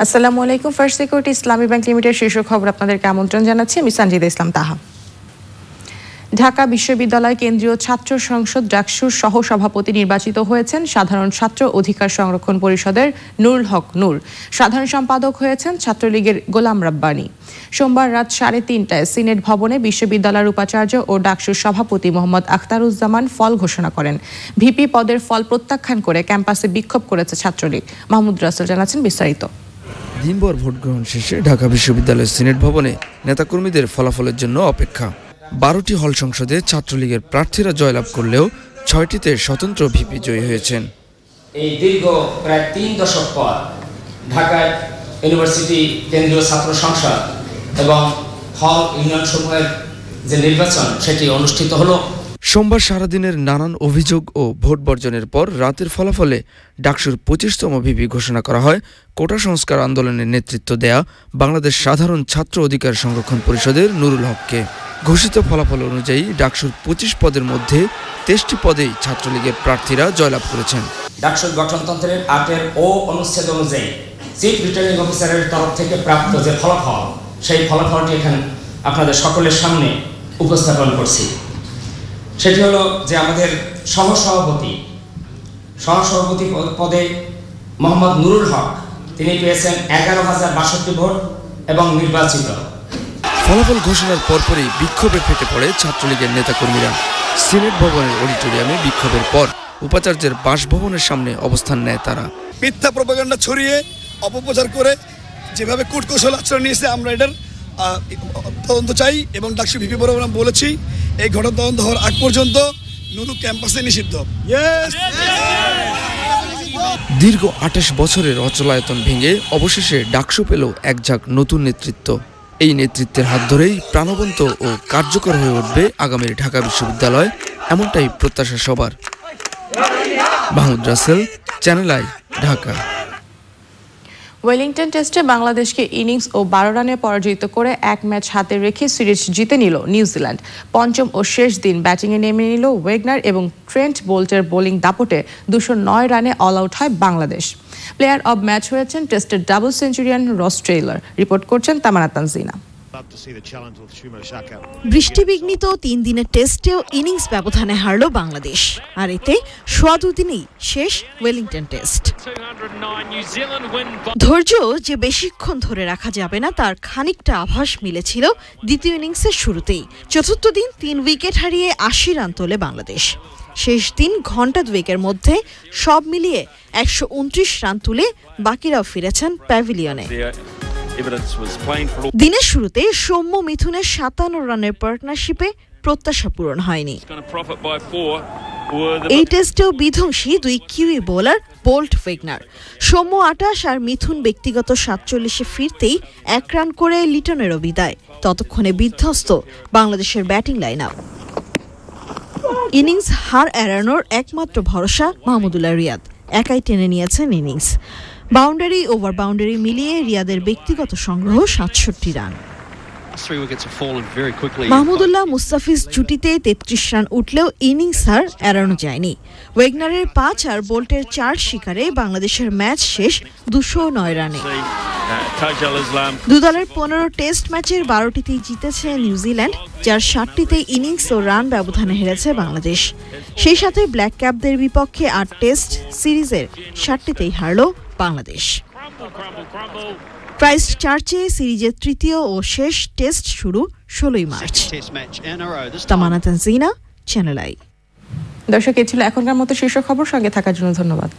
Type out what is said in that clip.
আসসালামু আলাইকুম। First security ইসলামী bank limited শীর্ষ খবর আপনাদেরকে আমন্ত্রণ জানাচ্ছি। আমি সঞ্জিদা ইসলাম তাহা। ঢাকা বিশ্ববিদ্যালয় কেন্দ্রীয় ছাত্র সংসদ ডাকসুর সহ সভাপতি নির্বাচিত হয়েছেন সাধারণ ছাত্র অধিকার সংরক্ষণ পরিষদের নুরুল হক নূর। সাধারণ সম্পাদক হয়েছেন ছাত্রলীগের গোলাম রাব্বানী। সোমবার রাত 3:30টায় সিনেট ভবনে বিশ্ববিদ্যালয়ের উপাচার্য ও ডাকসুর সভাপতি মোহাম্মদ আখতারুজ্জামান ফল ঘোষণা করেন। ভিপি পদের ফল প্রত্যাখ্যান করে ক্যাম্পাসে বিক্ষোভ করেছে ছাত্রলীগ। মাহমুদ রাসেল জানাচ্ছেন বিস্তারিত। দিনভর ভোট গ্রহণ শেষে ঢাকা বিশ্ববিদ্যালয়ের সিনেট ভবনে নেতাকর্মীদের ফলাফলের জন্য অপেক্ষা। 12টি হল সংসদে ছাত্রলীগের প্রার্থীরা জয়লাভ করলেও 6টিতে স্বতন্ত্র ভিপি জয়ী হয়েছেন। এই দীর্ঘ প্রায় 3 দশক পর ঢাকায় ইউনিভার্সিটি কেন্দ্রীয় ছাত্র সংসদ এবং হল ইউনিয়ন সমূহের যে নির্বাচন সেটি অনুষ্ঠিত হলো। সোমবার সারাদিনের নানান অভিযোগ ও ভোট বর্জনের পর রাতের ফলাফলে ডাকসুর 25তম ভিপি ঘোষণা করা হয় কোটা সংস্কার আন্দোলনের নেতৃত্ব দেয়া বাংলাদেশ সাধারণ ছাত্র অধিকার সংরক্ষণ পরিষদের নুরুল হককে। ঘোষিত ফলাফল অনুযায়ী ডাকসুর 25 পদের মধ্যে 23টি পদেই ছাত্রলীগের প্রার্থীরা জয়লাভ করেছেন। ডাকসুর গঠনতন্ত্রের 8 অনুচ্ছেদ অনুযায়ী চিফ রিটার্নিং অফিসারের তরফ থেকে প্রাপ্ত যে ফলাফল, সেই ফলাফলটি এখানে আপনাদের সকলের সামনে উপস্থাপন করছি। সেটি হলো যে আমাদের সহসভাপতি পদে মোহাম্মদ নুরুল হক, তিনি পেয়েছেন 11,062 ভোট এবং নির্বাচিত। ফলাফল ঘোষণার পরপরই বিক্ষোভে ফেটে পড়ে ছাত্রলীগের নেতাকর্মীরা। সিনেট ভবনের অডিটোরিয়ামে বিক্ষোভের পর উপাচার্যের বাসভবনের সামনে অবস্থান নেয় তারা। মিথ্যা প্রপাগান্ডা ছড়িয়ে অপপ্রচার করে যেভাবে কূটকৌশল আচরণ নিয়েছে, আমরা এটার তদন্ত চাই এবং ডাকসু ভিপি বরাবর বলেছি এই ঘটনা তদন্ত হওয়ার আগ পর্যন্ত নুরু ক্যাম্পাসে নিষিদ্ধ। দীর্ঘ 28 বছরের অচলায়তন ভেঙে অবশেষে ডাকসু পেল এক ঝাঁক নতুন নেতৃত্ব। এই নেতৃত্বের হাত ধরেই প্রাণবন্ত ও কার্যকর হয়ে উঠবে আগামীর ঢাকা বিশ্ববিদ্যালয়, এমনটাই প্রত্যাশা সবার। Mahmud Rasel, channel I, Dhaka. Wellington টেস্টে বাংলাদেশকে ইনিংস ও 12 রানে পরাজিত করে এক ম্যাচ হাতে রেখে সিরিজ জিতে নিল নিউজিল্যান্ড। পঞ্চম ও শেষ দিন ব্যাটিংয়ে নেমে নিল ওয়েগনার এবং ট্রেন্ট বোল্টের বোলিং দাপটে 209 রানে অল আউট হয় বাংলাদেশ। প্লেয়ার অব ম্যাচ হয়েছেন টেস্টের ডাবল সেঞ্চুরিয়ান রস টেইলর। রিপোর্ট করছেন তামান্না তানজিনা। বৃষ্টিবিঘ্নিত 3 দিনের টেস্টেও ইনিংস ব্যবধানে হারল বাংলাদেশ, আর এতে সোয়া দুদিনেই শেষ ওয়েলিংটন টেস্ট। ধৈর্য যে বেশিক্ষণ ধরে রাখা যাবে না তার খানিকটা আভাস মিলেছিল দ্বিতীয় ইনিংসের শুরুতেই। চতুর্থ দিন 3 উইকেট হারিয়ে 80 রান তোলে বাংলাদেশ। শেষ দিন ঘণ্টা দুয়েকের মধ্যে সব মিলিয়ে 129 রান তুলে বাকিরাও ফিরেছেন প্যাভিলিয়নে। দিনের শুরুতে সৌম্য মিথুনের 57 রানের পার্টনারশিপে প্রত্যাশা পূরণ হয়নি। এই টেস্টেও বিধ্বংসী 2 Kiwi bowler Boult Wagner. Soumya 28 আর মিথুন ব্যক্তিগত 47-এ ফিরতেই 1 রান করে লিটনেরও বিদায়। ততক্ষণে বিধ্বস্ত বাংলাদেশের ব্যাটিং লাইন আপ। ইনিংস হার এড়ানোর একমাত্র ভরসা মাহমুদুল্লাহ রিয়াদ, একাই টেনে নিয়েছেন ইনিংস। বাউন্ডারি ওভার বাউন্ডারি মিলিয়ে রিয়াদের ব্যক্তিগত সংগ্রহ 67 রান। মাহমুদুল্লাহ মুস্তাফিজ জুটিতে 33 রান উঠলেও ইনিংস হার এড়ানো যায়নি। ওয়েগনারের 5 আর বোল্টের 4 শিকারে বাংলাদেশের ম্যাচ শেষ 209 রানে। দুদলের 15 টেস্ট ম্যাচের 12টিতেই জিতেছে নিউজিল্যান্ড, যার 7টিতে ইনিংস ও রান ব্যবধানে হেরেছে বাংলাদেশ। সেই সাথে ব্ল্যাক ক্যাপদের বিপক্ষে 8 টেস্ট সিরিজের 7টিতেই হারল বাংলাদেশ। ক্রাইস্ট চার্চে সিরিজের তৃতীয় ও শেষ টেস্ট শুরু 16 March. Tamanna Tanjina, channel I. দর্শক, এই ছিল এখনকার মতো শীর্ষ খবর। সঙ্গে থাকার জন্য ধন্যবাদ।